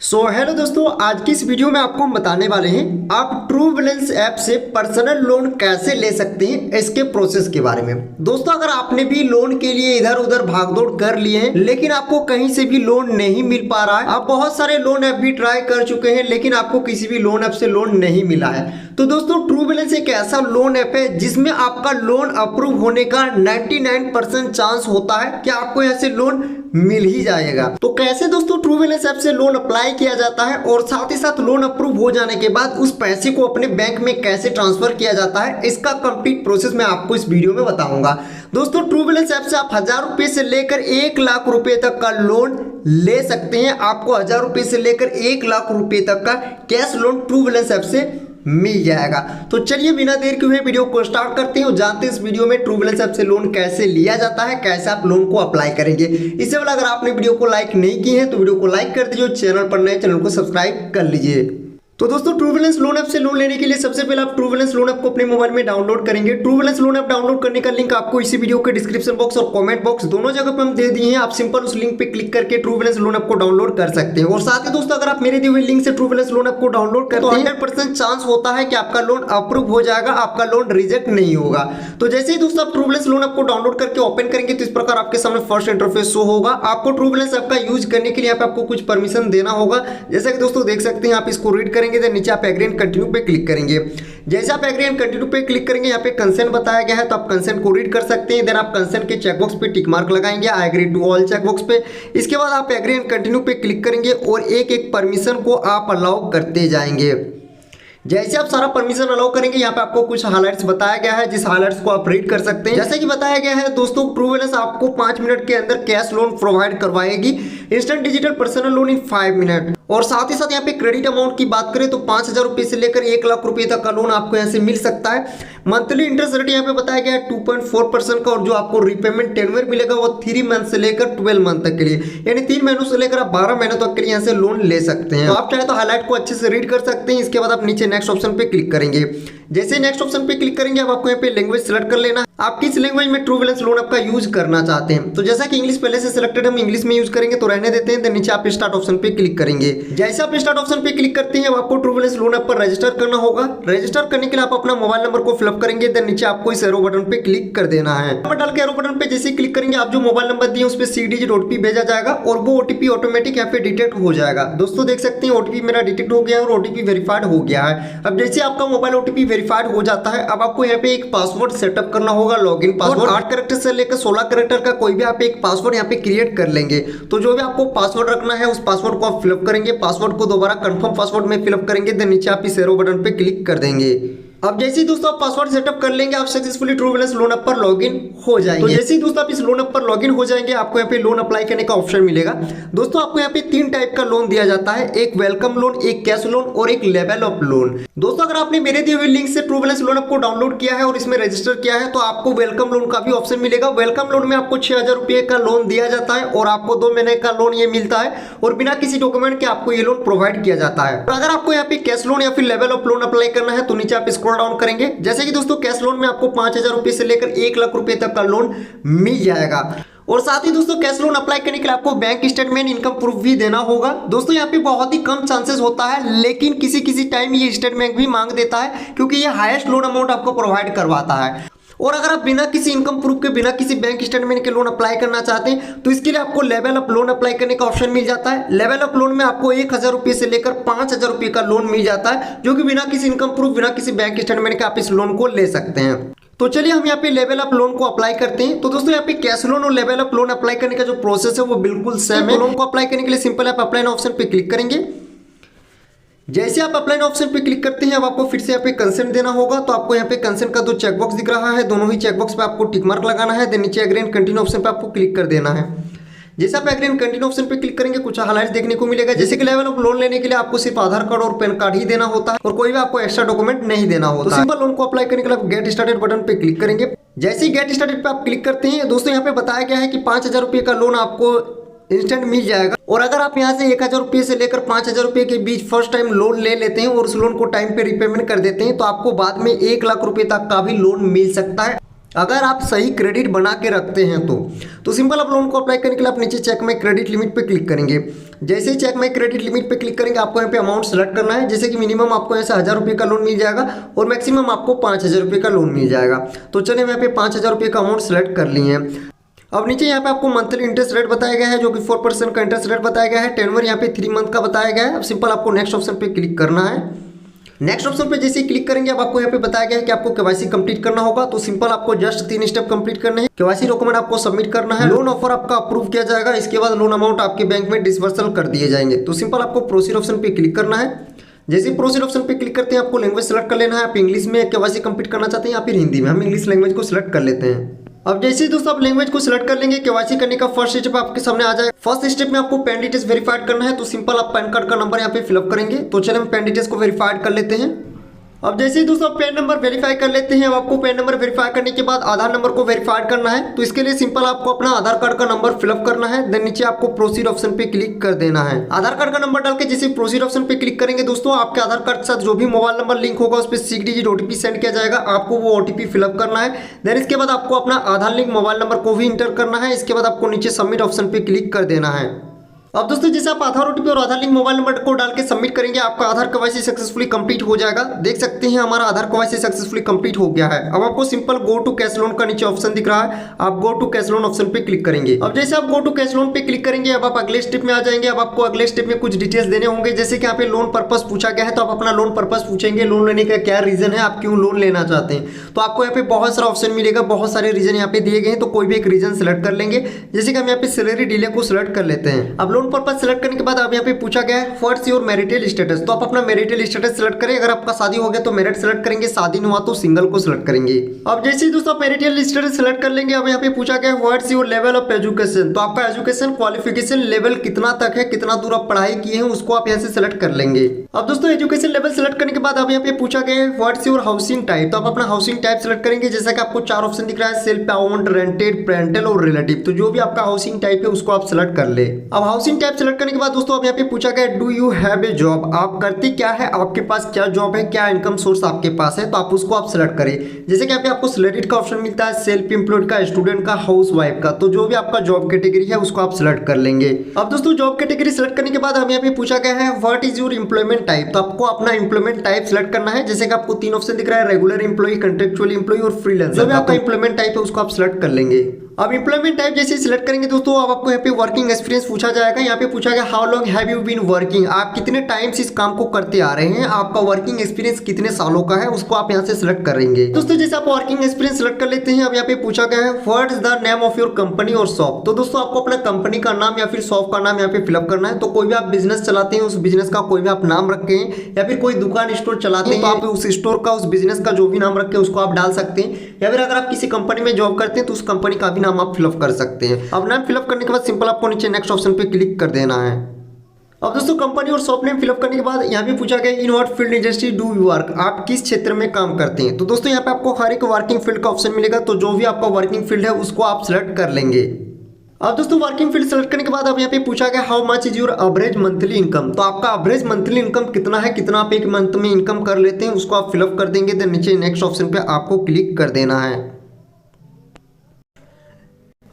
Hello दोस्तों, आज की इस वीडियो में आपको हम बताने वाले हैं आप ट्रू बैलेंस ऐप से पर्सनल लोन कैसे ले सकते हैं, इसके प्रोसेस के बारे में। दोस्तों, अगर आपने भी लोन के लिए इधर उधर भागदौड़ कर लिए हैं लेकिन आपको कहीं से भी लोन नहीं मिल पा रहा है, आप बहुत सारे लोन ऐप भी ट्राई कर चुके हैं लेकिन आपको किसी भी लोन ऐप से लोन नहीं मिला है, तो दोस्तों ट्रू बैलेंस एक ऐसा लोन ऐप है जिसमें आपका लोन अप्रूव होने का 99% चांस होता है कि आपको यहाँ से लोन मिल ही जाएगा। तो कैसे दोस्तों ट्रू बैलेंस ऐप से लोन अप्लाई किया जाता है और साथ ही साथ लोन अप्रूव हो जाने के बाद उस पैसे को अपने बैंक में कैसे ट्रांसफर किया जाता है, इसका कंप्लीट प्रोसेस मैं आपको इस वीडियो में बताऊंगा। दोस्तों, ट्रू बैलेंस ऐप से आप 1000 रुपए से लेकर 1 लाख रुपए तक का लोन ले सकते हैं। आपको 1000 रुपए से लेकर 1 लाख रुपए तक का cash loan true balance app से मिल जाएगा। तो चलिए बिना देर के हुए वीडियो को स्टार्ट करते हैं और जानते हैं इस वीडियो में ट्रू बैलेंस ऐप से लोन कैसे लिया जाता है, कैसे आप लोन को अप्लाई करेंगे। इससे पहले अगर आपने वीडियो को लाइक नहीं की है तो वीडियो को लाइक कर दीजिए, चैनल पर नए चैनल को सब्सक्राइब कर लीजिए। तो दोस्तों, ट्रू बैलेंस लोन ऐप से लोन लेने के लिए सबसे पहले आप ट्रू बैलेंस लोन ऐप को अपने मोबाइल में डाउनलोड करेंगे। True balance loan app download करने का लिंक आपको इसी वीडियो के डिस्क्रिप्शन बॉक्स और कमेंट बॉक्स दोनों जगह पे हम दे दिए हैं। आप सिंपल उस लिंक पे क्लिक करके ट्रू बैलेंस लोन ऐप को डाउनलोड कर सकते हैं। और साथ ही दोस्तों, अगर आप मेरे दिए हुए लिंक से ट्रू बैलेंस लोन ऐप को डाउनलोड करते हैं तो 100% चांस होता है कि आपका लोन अप्रूव हो जाएगा, आपका लोन रिजेक्ट नहीं होगा। तो जैसे ही दोस्तों आप ट्रू बैलेंस लोन ऐप को डाउनलोड करके ओपन करेंगे तो इस प्रकार आपके सामने फर्स्ट इंटरफेस शो होगा। आपको ट्रू बैलेंस ऐप का यूज करने के लिए यहाँ पे आपको कुछ परमिशन देना होगा। जैसा कि दोस्तों देख सकते हैं, आप इसको रीड करेंगे तो नीचे आप एग्री एंड कंटिन्यू पे क्लिक करेंगे। जैसे आप एग्री एंड कंटिन्यू पे क्लिक करेंगे, यहाँ पे कंसेंट बताया गया है तो आप कंसेंट को रीड कर सकते हैं। देन आप कंसेंट के चेकबॉक्स पे टिक मार्क लगाएंगे, I agree to all checkbox पे। इसके बाद आप एग्री एंड कंटिन्यू पे क्लिक करेंगे और एक एक परमिशन को आप अलाउ करते जाएंगे। जैसे आप सारा परमिशन अलाउ करेंगे, यहाँ पे आपको कुछ हाइलाइट्स बताया गया है जिस हाइलाइट्स को आप रीड कर सकते हैं। जैसे कि बताया गया है दोस्तों, ट्रू बैलेंस आपको 5 मिनट के अंदर कैश लोन प्रोवाइड करवाएगी, instant digital personal loan in 5 minute. और साथ ही साथ यहाँ पे क्रेडिट अमाउंट की बात करें तो 5000 रुपए से लेकर 1 लाख रुपए तक का लोन आपको यहाँ से मिल सकता है। मंथली इंटरेस्ट रेट यहाँ पे बताया गया है 2.4% का, और जो आपको रिपेमेंट टेन्योर मिलेगा वो 3 मंथ से लेकर 12 मंथ तक के लिए, यानी 3 महीनों से लेकर आप 12 महीनों तक के लिए यहाँ से लोन ले सकते हैं। तो आप चाहे तो हाईलाइट को अच्छे से रीड कर सकते हैं। इसके बाद आप नीचे नेक्स्ट ऑप्शन पे क्लिक करेंगे। जैसे नेक्स्ट ऑप्शन पे क्लिक करेंगे, अब आपको यहाँ पे लैंग्वेज सेलेक्ट कर लेना है, आप किस लैंग्वेज में ट्रू बैलेंस लोन आपका यूज करना चाहते हैं। तो जैसा कि इंग्लिश पहले से सिलेक्टेड, हम इंग्लिश में यूज करेंगे तो रहने देते हैं। नीचे आप स्टार्ट ऑप्शन पे क्लिक करेंगे। जैसे आप स्टार्ट ऑप्शन पे क्लिक करते हैं, अब आपको ट्रू बैलेंस लोन ऐप पर रजिस्टर करना होगा। रजिस्टर करने के लिए आप अपना मोबाइल नंबर को फिलअप करेंगे। देन नीचे आपको इस एरो बटन पे क्लिक कर देना है। नंबर डाल के एरो बटन पे जैसे क्लिक करेंगे, आप जो मोबाइल नंबर दिए उस पर 6 डिजिट ओटीपी भेजा जाएगा और वो ओटीपी ऑटोमेटिक यहाँ पे डिटेक्ट हो जाएगा। दोस्तों देख सकते हैं ओटीपी मेरा डिटेक्ट हो गया है और ओटीपी वेरीफाइड हो गया है। अब जैसे आपका मोबाइल ओटीपी वेरीफाइड हो जाता है, अब आपको यहाँ पे एक पासवर्ड सेटअप करना होगा, लॉगिन पासवर्ड 8 कैरेक्टर से लेकर 16 कैरेक्टर का कोई भी आप एक पासवर्ड यहाँ पे क्रिएट कर लेंगे। तो जो भी आपको पासवर्ड रखना है उस पासवर्ड को आप फिलअप करेंगे, पासवर्ड को दोबारा कंफर्म पासवर्ड में फिलअप करेंगे। देन नीचे आप इस एरो बटन पे क्लिक कर देंगे। अब जैसे ही दोस्तों आप पासवर्ड सेटअप कर लेंगे, आप successfully true balance loan app पर लॉगिन हो जाएंगे। तो जैसे ही दोस्तों आप इस लोन ऐप पर लॉगिन हो जाएंगे, आपको यहाँ पे लोन अप्लाई करने का ऑप्शन मिलेगा। दोस्तों आपको यहाँ पे 3 टाइप का लोन दिया जाता है, एक वेलकम लोन, एक कैश लोन और एक लेवल अप लोन। दोस्तों, अगर आपने मेरे दिए हुए लिंक से ट्रू बैलेंस लोन ऐप को डाउनलोड किया है और इसमें रजिस्टर किया है तो आपको वेलकम लोन का भी ऑप्शन मिलेगा। वेलकम लोन में आपको 6000 रुपए का लोन दिया जाता है और आपको 2 महीने का लोन ये मिलता है और बिना किसी डॉक्यूमेंट के आपको ये लोन प्रोवाइड किया जाता है। और अगर आपको यहाँ पे कैश लोन या फिर लेवल अप लोन अप्लाई करना है तो नीचे आप स्क्रॉल डाउन करेंगे। जैसे कि दोस्तों कैश लोन में आपको 5000 रुपए से लेकर 1 लाख रुपए तक का लोन मिल जाएगा। और साथ ही दोस्तों कैश लोन अप्लाई करने के लिए आपको बैंक स्टेटमेंट, इनकम प्रूफ भी देना होगा। दोस्तों यहाँ पे बहुत ही कम चांसेस होता है, लेकिन किसी किसी टाइम ये स्टेटमेंट भी मांग देता है क्योंकि ये हाईएस्ट लोन अमाउंट आपको प्रोवाइड करवाता है। और अगर आप बिना किसी इनकम प्रूफ के, बिना किसी बैंक स्टेटमेंट के लोन अप्लाई करना चाहते हैं तो इसके लिए आपको लेवल अप लोन अप्लाई करने का ऑप्शन मिल जाता है। लेवल अप लोन में आपको 1000 रुपए से लेकर 5000 रुपए का लोन मिल जाता है, जो कि बिना किसी इनकम प्रूफ, बिना किसी बैंक स्टेटमेंट के आप इस लोन को ले सकते हैं। तो चलिए हम यहाँ पे लेवल अप लोन को अप्लाई करते हैं। तो दोस्तों यहाँ पे कैश लोन और लेवल अप लोन अप्लाई करने का जो प्रोसेस है वो बिल्कुल सेम है। लोन को अप्लाई करने के लिए सिंपल आप अप्लाई ऑप्शन पे क्लिक करेंगे। जैसे आप अप्लाई ऑप्शन पे क्लिक करते हैं, अब आपको फिर से यहाँ पे कंसेंट देना होगा। तो आपको यहाँ पे कंसेंट का 2 चेकबॉक्स दिख रहा है, दोनों ही चेकबॉक्स पे आपको टिक मार्क लगाना है। देन नीचे एग्री एंड कंटिन्यू ऑप्शन पे आपको क्लिक कर देना है। जैसे आप एग्री एंड कंटिन्यू ऑप्शन पे क्लिक करेंगे, कुछ हाइलाइट्स देखने को मिलेगा। जैसे कि लेवल ऑफ लोन लेने के लिए आपको सिर्फ आधार कार्ड और पैन कार्ड ही देना होता है और कोई भी आपको एक्स्ट्रा डॉक्यूमेंट नहीं देना होता। तो सिंपल लोन को अप्लाई करने के लिए आप गेट स्टार्टेड बटन पे क्लिक करेंगे। जैसे ही गेट स्टार्टेड पे आप क्लिक करते हैं, दोस्तों यहाँ पे बताया गया है कि 5000 रुपए का लोन आपको इंस्टेंट मिल जाएगा। और अगर आप यहाँ से 1000 रुपये से लेकर 5000 रुपये के बीच फर्स्ट टाइम लोन ले लेते हैं और उस लोन को टाइम पे रिपेमेंट कर देते हैं तो आपको बाद में 1 लाख रुपए तक का भी लोन मिल सकता है। अगर आप सही क्रेडिट बना के रखते हैं तो सिंपल आप लोन को अप्लाई करने के लिए आप नीचे चेक माई क्रेडिट लिमिट पे क्लिक करेंगे। जैसे ही चेक माई क्रेडिट लिमिट पे क्लिक करेंगे आपको यहाँ पे अमाउंट सेलेक्ट करना है। जैसे कि मिनिमम आपको यहाँ से 1000 रुपये का लोन मिल जाएगा और मैक्सिमम आपको 5000 रुपये का लोन मिल जाएगा। तो चलिए मैं यहाँ पे 5000 रुपये का अमाउंट सेलेक्ट कर लिए हैं। अब नीचे यहाँ पे आपको मंथली इंटरेस्ट रेट बताया गया है जो कि 4% का इंटरेस्ट रेट बताया गया है। टेनवर यहाँ पे 3 मंथ का बताया गया है। अब सिंपल आपको नेक्स्ट ऑप्शन पे क्लिक करना है। नेक्स्ट ऑप्शन पे जैसे ही क्लिक करेंगे अब आपको यहाँ पे बताया गया है कि आपको केवाईसी कंप्लीट करना होगा। तो सिंपल आपको जस्ट 3 स्टेप कंप्लीट करने हैं। केवाईसी डॉक्यूमेंट आपको सबमिट करना है, लोन ऑफर आपका अप्रूव किया जाएगा, इसके बाद लोन अमाउंट आपके बैंक में डिसबर्सल कर दिए जाएंगे। तो सिंपल आपको प्रोसीड ऑप्शन पे क्लिक करना है। जैसे ही प्रोसीड ऑप्शन पे क्लिक करते हैं आपको लैंग्वेज सेलेक्ट कर लेना है। आप इंग्लिश में केवाईसी कंप्लीट करना चाहते हैं या फिर हिंदी में, हम इंग्लिश लैंग्वेज को सिलेक्ट कर लेते हैं। अब जैसे ही दोस्तों आप लैंग्वेज को सिलेक्ट कर लेंगे केवाईसी करने का फर्स्ट स्टेप आपके सामने आ जाएगा। फर्स्ट स्टेप में आपको पैन डिटेल्स वेरीफाइड करना है। तो सिंपल आप पैन कार्ड का नंबर यहाँ पे फिलअप करेंगे। तो चलिए हम पैन डिटेल्स को वेरीफाइड कर लेते हैं। अब जैसे ही दोस्तों आप पैन नंबर वेरीफाई कर लेते हैं अब आपको पैन नंबर वेरीफाई करने के बाद आधार नंबर को वेरीफाइड करना है। तो इसके लिए सिंपल आपको अपना आधार कार्ड का नंबर फिलअप करना है। देन नीचे आपको प्रोसीड ऑप्शन पे क्लिक कर देना है। आधार कार्ड का नंबर डाल के जैसे प्रोसीड ऑप्शन पे क्लिक करेंगे दोस्तों आपके आधार कार्ड के साथ जो भी मोबाइल नंबर लिंक होगा उस पर 6 डिजिट ओटीपी सेंड किया जाएगा। आपको वो ओटीपी फिलअप करना है। देन इसके बाद आपको अपना आधार लिंक मोबाइल नंबर को भी इंटर करना है। इसके बाद आपको नीचे सबमिट ऑप्शन पे क्लिक कर देना है। अब दोस्तों जैसे आप आधार ओटीपी और आधार लिंक मोबाइल नंबर को डाल के सबमिट करेंगे आपका आधार केवाईसी सक्सेसफुली कंप्लीट हो जाएगा। देख सकते हैं हमारा आधार केवाईसी सक्सेसफुली कंप्लीट हो गया है। अब आपको simple go to cash loan का नीचे ऑप्शन दिख रहा है, आप go to cash loan option पे क्लिक करेंगे। अब जैसे आप गो टू कैश लोन पे क्लिक करेंगे अब आप अगले स्टेप में आ जाएंगे। अब आपको अगले स्टेप में कुछ डिटेल्स देने होंगे। जैसे कि यहाँ पे लोन पर्पस पूछा गया है तो आप अपना लोन पर्पस पूछेंगे, लोन लेने का क्या रीजन है, आप क्यों लोन लेना चाहते हैं। तो आपको यहाँ पे बहुत सारा ऑप्शन मिलेगा, बहुत सारे रीजन यहाँ पे दिए गए हैं। तो कोई भी एक रीजन सेलेक्ट कर लेंगे। जैसे कि हम यहाँ पे सैलरी डिले को सिलेक्ट कर लेते हैं। अब लोन पर्पस सेलेक्ट करने के बाद अब यहाँ पे पूछा गया है व्हाट्स योर मैरिटल स्टेटस। तो आप अपना मैरिटल स्टेटस सेलेक्ट करें। अगर आपका शादी हो गया तो मैरिड सेलेक्ट करेंगे, शादी नहीं हुआ तो सिंगल को सिलेक्ट करेंगे। अब जैसे ही दोस्तों मैरिटल स्टेटस सेलेक्ट कर लेंगे अब यहाँ पे पूछा गया है what's your level of education. तो आपका एजुकेशन क्वालिफिकेशन लेवल कितना तक है, कितना दूर आप पढ़ाई किए हैं उसको आप यहाँ से सेलेक्ट कर लेंगे। अब दोस्तों एजुकेशन लेवल सेलेक्ट करने के बाद अब यहाँ पे पूछा गया है व्हाट्स योर हाउसिंग टाइप। तो आप अपना हाउसिंग टाइप सेलेक्ट करेंगे। जैसा कि आपको 4 ऑप्शन दिख रहा है, सेल्फ ओन्ड, रेंटेड, पेरेंटल और रिलेटिव। तो जो भी आपका हाउसिंग टाइप है उसको आप सेलेक्ट कर ले। अब हाउसिंग टाइप सेलेक्ट करने के बाद दोस्तों अब यहाँ पे पूछा गया do you have a job. आप करते क्या है, आपके पास क्या जॉब है, क्या इनकम सोर्स आपके पास है, तो आप उसको आप सेलेक्ट करें। जैसे कि यहाँ पे आपको सैलरीड का ऑप्शन मिलता है, सेल्फ एम्प्लॉयड का, स्टूडेंट का, हाउस वाइफ का। तो जो भी आपका जॉब कैटेगरी है उसको आप सेलेक्ट कर लेंगे। अब दोस्तों जॉब कैटेगरी सेलेक्ट करने के बाद हम यहाँ पे पूछा गया है what is your employment type. तो आपको अपना एम्प्लॉयमेंट टाइप सेलेक्ट करना है। जैसे कि आपको 3 ऑप्शन दिख रहा है, रेगुलर एम्प्लॉय, कॉन्ट्रेक्चुअल एम्प्लॉय और फ्रीलांसर। जो भी आपका एम्प्लॉयमेंट टाइप है उसको आप सेलेक्ट कर लेंगे। अब एम्प्लॉयमेंट टाइप जैसे सिलेक्ट करेंगे दोस्तों अब आपको यहाँ पे वर्किंग एक्सपीरियंस पूछा जाएगा। यहाँ पे पूछा गया how long have you been working. आप कितने टाइम से इस काम को करते आ रहे हैं, आपका वर्किंग एक्सपीरियंस कितने सालों का है उसको आप यहाँ से सिलेक्ट करेंगे। दोस्तों जैसे आप वर्किंग एक्सपीरियंस सिलेक्ट कर लेते हैं अब यहाँ पे पूछा गया है what is the name of your company और शॉप। तो दोस्तों आपको अपना कंपनी का नाम या फिर शॉप का नाम यहाँ पे फिलअप करना है। तो कोई भी आप बिजनेस चलाते हैं उस बिजनेस का कोई भी आप नाम रखें, या फिर कोई दुकान स्टोर चलाते हैं तो आप उस स्टोर का, उस बिजनेस का जो भी नाम रखें उसको आप डाल सकते हैं। या फिर अगर आप किसी कंपनी में जॉब करते हैं तो उस कंपनी का भी नाम आप फिलअप कर सकते हैं। अब नाम फिलअप करने के बाद सिंपल आपको नीचे नेक्स्ट ऑप्शन पे क्लिक कर देना है। अब दोस्तों कंपनी और शॉप नेम फिलअप करने के बाद यहाँ पे पूछा गया in what field industry do you work. आप किस क्षेत्र में काम करते हैं। तो दोस्तों यहाँ पे आपको हर एक वर्किंग फील्ड का ऑप्शन मिलेगा। तो जो भी आपका वर्किंग फील्ड है उसको आप सिलेक्ट कर लेंगे। अब दोस्तों वर्किंग फील्ड सेलेक्ट करने के बाद अब यहाँ पे पूछा गया how much is your average monthly income. तो आपका एवरेज मंथली इनकम कितना है, कितना आप एक मंथ में इनकम कर लेते हैं उसको आप फिलअप कर देंगे। देन नीचे नेक्स्ट ऑप्शन पे आपको क्लिक कर देना है।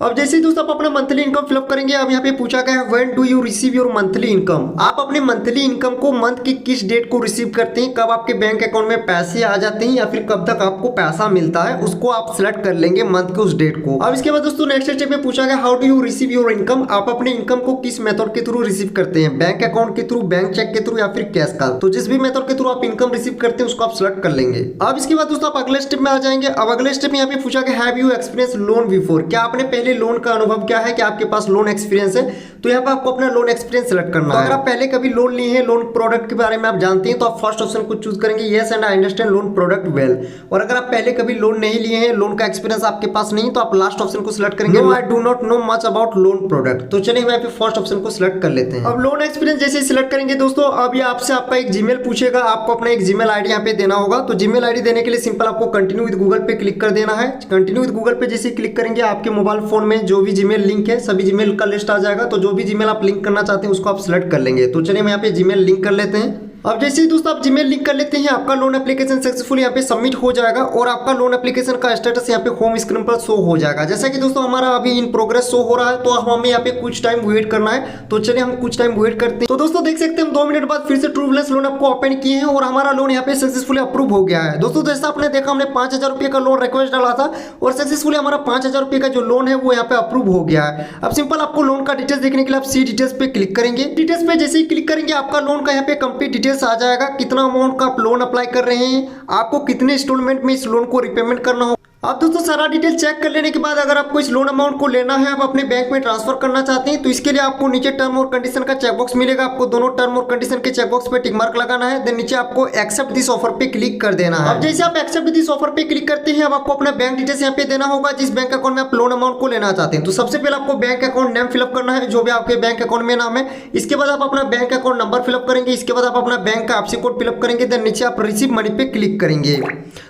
अब जैसे ही दोस्तों आप अपना मंथली इनकम फिलअप करेंगे अब यहाँ पे पूछा गया है when do you receive your monthly income. आप अपने मंथली इनकम को मंथ की किस डेट को रिसीव करते हैं, कब आपके बैंक अकाउंट में पैसे आ जाते हैं या फिर कब तक आपको पैसा मिलता है उसको आप सिलेक्ट कर लेंगे मंथ के उस डेट को। अब इसके बाद दोस्तों नेक्स्ट स्टेप में पूछा गया how do you receive your income. आप अपने इनकम को किस मेथड के थ्रू रिसीव करते हैं, बैंक अकाउंट के थ्रू, बैंक चेक के थ्रू या फिर कैश का। तो जिस भी मेथड के थ्रू आप इनकम रिसीव करते हैं उसको आप सिलेक्ट कर लेंगे। अब इसके बाद दोस्तों आप अगले स्टेप में आ जाएंगे। अब अगले स्टेप में यहाँ पे पूछा गया have you experience loan before. क्या आपने पहले लोन का अनुभव क्या है, कि आपके पास लोन एक्सपीरियंस है। तो यहाँ पे आपको अपना लोन एक्सपीरियंस सेलेक्ट करना है। अगर आप पहले कभी लोन लिए हैं, लोन प्रोडक्ट के बारे में आप जानते हैं तो आप फर्स्ट ऑप्शन को चूज करेंगे yes and I understand loan product well. और अगर आप पहले कभी लोन नहीं लिए हैं, लोन का एक्सपीरियंस आपके पास नहीं तो आप लास्ट ऑप्शन को सिलेक्ट करेंगे no I do not know much about loan product. तो चलिए हम यहाँ पे फर्स्ट ऑप्शन को सिलेक्ट कर लेते हैं। अब लोन एक्सपीरियंस जैसे सिलेक्ट करेंगे दोस्तों अब ये आपसे आपका एक जीमेल पूछेगा। आपको अपना एक जीमेल आईडी यहाँ पे देना होगा। तो जीमेल आईडी देने के लिए सिंपल आपको कंटिन्यू विद गूगल पे क्लिक कर देना है। कंटिन्यू विद गूगल पे जैसे क्लिक करेंगे आपके मोबाइल फोन में जो भी जीमेल लिंक है सभी जीमेल का लिस्ट आ जाएगा। तो जो भी जीमेल आप लिंक करना चाहते हैं उसको आप सिलेक्ट कर लेंगे। तो चलिए हम यहाँ पे जीमेल लिंक कर लेते हैं। अब जैसे ही दोस्तों आप जीमेल लिंक कर लेते हैं, आपका लोन एप्लीकेशन सक्सेसफुल यहाँ पे सबमिट हो जाएगा और आपका लोन एप्लीकेशन का स्टेटस यहाँ पे होम स्क्रीन पर शो हो जाएगा। जैसा कि दोस्तों हमारा अभी इन प्रोग्रेस शो हो रहा है, तो हमें यहाँ पे कुछ टाइम वेट करना है। तो चलिए हम कुछ टाइम वेट करते हैं। तो दोस्तों देख सकते हैं हम 2 मिनट बाद फिर से ट्रू बैलेंस लोन आपको ओपन किए हैं और हमारा लोन यहाँ पे सक्सेसफुली अप्रूव हो गया है। दोस्तों जैसा आपने देखा, हमने 5,000 रुपये का लोन रिक्वेस्ट डाला था और सक्सेसफुली हमारा 5,000 रुपये का जो लोन है वो यहाँ पे अप्रूव हो गया है। अब सिंपल आपको लोन का डिटेल्स देखने के लिए आप सी डिटेल्स पे क्लिक करेंगे। डिटेल्स पे जैसे ही क्लिक करेंगे आपका लोन का यहाँ पे कंप्लीट डिटेल्स आ जाएगा। कितना अमाउंट का आप लोन अप्लाई कर रहे हैं, आपको कितने इंस्टॉलमेंट में इस लोन को रिपेमेंट करना हो। अब दोस्तों सारा डिटेल चेक कर लेने के बाद अगर आपको इस लोन अमाउंट को लेना है, आप अपने बैंक में ट्रांसफर करना चाहते हैं, तो इसके लिए आपको नीचे टर्म और कंडीशन का चेकबॉक्स मिलेगा। आपको दोनों टर्म और कंडीशन के चेकबॉक्स पे टिक मार्क लगाना है। देन नीचे आपको एक्सेप्ट दिस ऑफर पे क्लिक कर देना है। अब जैसे आप एक्सेप्ट दिस ऑफर पे क्लिक करते हैं, अब आपको अपना बैंक डिटेल्स यहाँ पे देना होगा, जिस बैंक अकाउंट में आप लोन अमाउंट को लेना चाहते हैं। तो सबसे पहले आपको बैंक अकाउंट नेम फिलअप करना है, जो भी आपके बैंक अकाउंट में नाम है। इसके बाद आप अपना बैंक अकाउंट नंबर फिलअप करेंगे। इसके बाद आप अपना बैंक का आईएफएससी कोड फिलअप करेंगे। देन नीचे आप रिसीव मनी पे क्लिक करेंगे।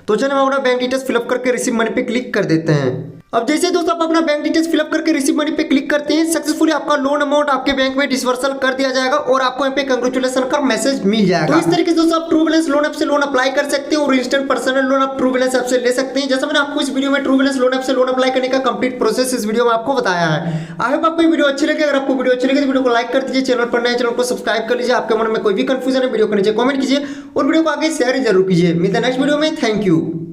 तो चलिए हम अपना बैंक डिटेल्स फिलअप करके रिसीव मनी पे क्लिक कर देते हैं। अब जैसे दोस्तों आप अपना बैंक डिटेल्स फिलअप करके रिसीव मनी पे क्लिक करते हैं, सक्सेसफुली आपका लोन अमाउंट आपके बैंक में डिसवर्सल कर दिया जाएगा और आपको यहाँ पे कंग्रेचुलेशन का मैसेज मिल जाएगा। तो इस तरीके से दोस्तों आप ट्रू बैलेंस लोन ऐप से लोन अप्लाई कर सकते हैं और इंस्टेंट पर्सनल लोन आप ट्रू बैलेंस ऐप से ले सकते हैं। जैसा मैंने आपको इस वीडियो में ट्रू बैलेंस लोन ऐप से लोन अप्लाई करने का कंप्लीट प्रोसेस इस वीडियो में आपको बताया है। आई होप आपको वीडियो अच्छी लगे। अगर आपको वीडियो अच्छी लगे तो वीडियो को लाइक कर दीजिए, चैनल पर नए चैनल को सब्सक्राइब कर लीजिए। आपके मन में कोई भी कंफ्यूजन है वीडियो को नीचे कमेंट कीजिए और वीडियो को आगे शेयर जरूर कीजिए। मिलते हैं नेक्स्ट वीडियो में। Thank you.